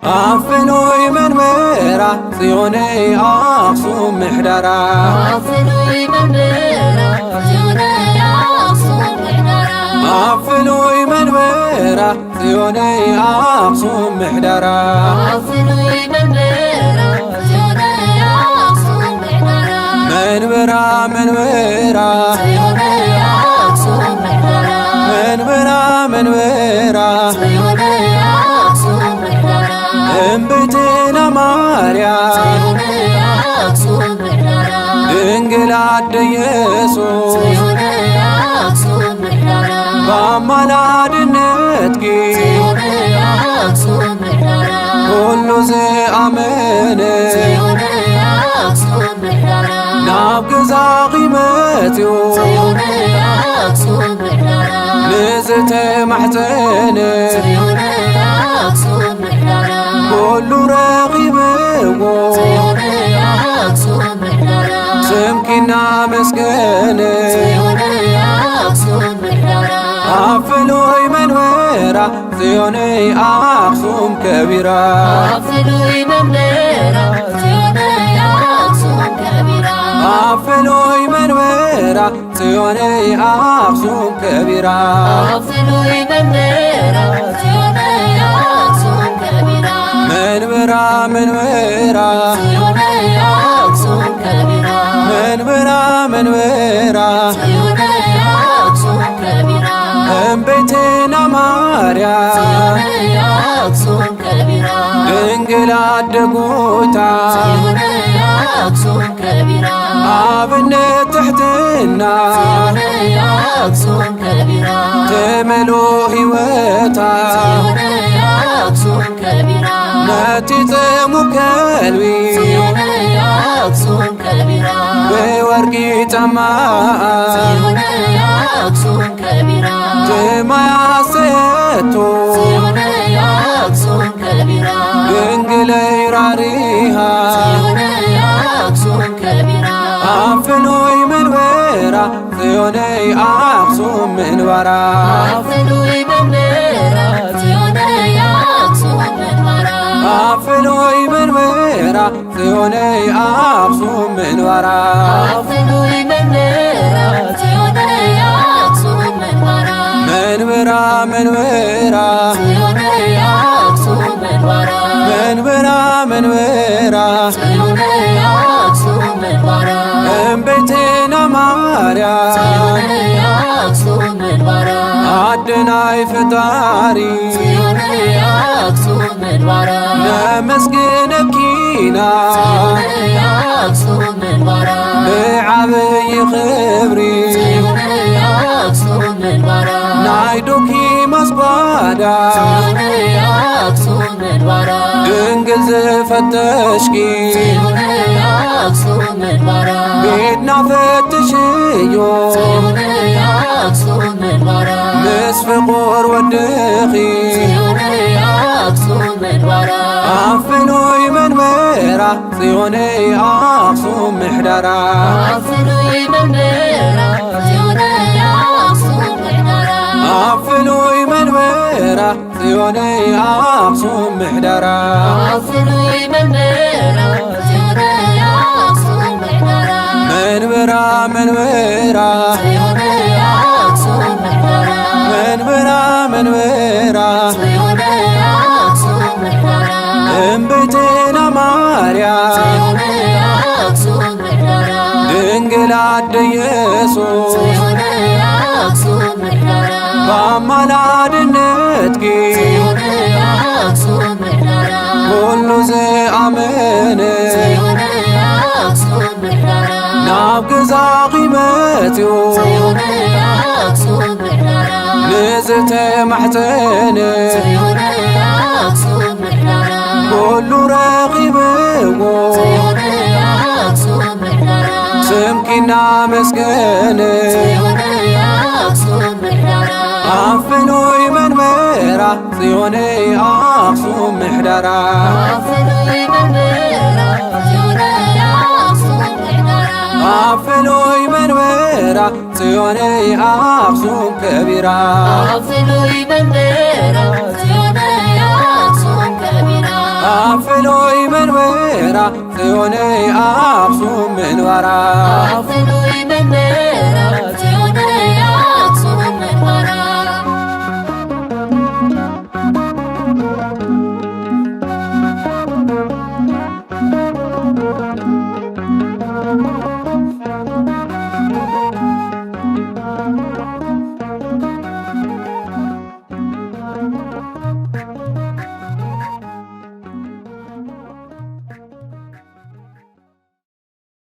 أفنوي من ميرا صيوني أخصوم محدرا أفنوي من ميرا صيوني أخصوم محدرا أفنوي من ميرا صيوني أخصوم محدرا أفنوي من ميرا صيوني أخصوم محدرا من ميرا صيوني أخصوم محدرا من ميرا صيوني أخصوم محدرا እምብቴና ማርያም صيوني أخصوم محدرا ድንግል አደ ኢየሱስ صيوني أخصوم محدرا በአማላድነት صيوني أخصوم محدرا ሁሉ ዝኣመነ صيوني أخصوم محدرا ናብ ገዛ ቂመትዩ صيوني أخصوم محدرا ንዝተማሕፀነ صيوني أخصوم محدرا ኩሉ ረኺብዎ صيوني أخصوم محدرا ስምኪና መስገነ صيوني أخصوم محدرا ኣፍሉይ መንበራ ጽዮነይ ኣኽሱም ከቢራ أفنوي من ميرا صيوني أخصوم كبيرا ኣፍሉይ መንበራ ጽዮነይ ኣኽሱም ከቢራ أفنوي من ميرا صيوني أخصوم كبيرا መንበራ صيوني أخصوم كبيرا መንበራ صيوني أخصوم كبيرا እምቤቴና ማርያም صيوني أخصوم كبيرا ድንግል ኣደጎታ صيوني أخصوم كبيرا ኣብነት ትሕትና صيوني أخصوم كبيرا ተመሎ ሕይወታ صيوني أخصوم كبيرا ነቲ ጽሙ ከልቢ صيوني أخصوم كبيرا ብወርቂ ጫማኣ صيوني أخصوم كبيرا ትማያሰቶ صيوني أخصوم كبيرا ድንግለይ ራሪሃ صيوني أخصوم كبيرا ኣፍሉይ መንበራ ጽዮነይ ኣኽሱም ምንባራ أفنوي من ميرا صيوني أخصوم منبرا ኣፍሉይ መንበራ ጽዮነይ ኣኽሱም ምንባራ أفنوي من ميرا صيوني أخصوم منبرا መንበራ صيوني أخصوم منبرا መንበራ صيوني أخصوم منبرا እምቤቴና ማርያም صيوني أخصوم منبرا ኣደናይ ፈጣሪ صيوني أخصوم منبرا ነመስግነኪና صيوني أخصوم منبرا ብዓብይ ኽብሪ صيوني أخصوم منبرا ናይ ዶኪ ማስጓዳ صيوني أخصوم منبرا ድንግል ዝፈተሽኪ صيوني أخصوم منبرا ቤትና ፈትሽዮ صيوني أخصوم منبرا ምስ ፍቁር ወድኺ صيوني أخصوم منبرا ኣፍሉይ መንበራ ጽዮነይ ኣኽሱም ምሕደራ أفنوي من ميرا صيوني أخصوم محدرا ኣፍሉይ መንበራ ጽዮነይ ኣኽሱም ምሕደራ أفنوي من ميرا صيوني أخصوم محدرا መንበራ صيوني أخصوم محدرا መንበራ صيوني أخصوم محدرا እምቤቴና ማርያም صيوني أخصوم محدرا ድንግል አደ ኢየሱስ صيوني أخصوم محدرا በአማላድነት صيوني أخصوم محدرا ኩሉ ዝኣመነ صيوني أخصوم محدرا ናብ ገዛ ቂመትዩ صيوني أخصوم محدرا ንዝተማሕፀነ صيوني أخصوم محدرا ኩሉ ረኺብዎ صيوني أخصوم محدرا ስምኪና መስገነ صيوني أخصوم محدرا ኣፍሉይ መንበራ ጽዮነይ ኣኽሱም ምሕደራ أفنوي من ميرا صيوني أخصوم محدرا ኣፍሉይ መንበራ ጽዮነይ ኣኽሱም ከቢራ أفنوي من ميرا صيوني أخصوم كبيرا አፍሎይ መንበራ ጽዮን አክሱም ምንባራ አፍሉይ መንበራ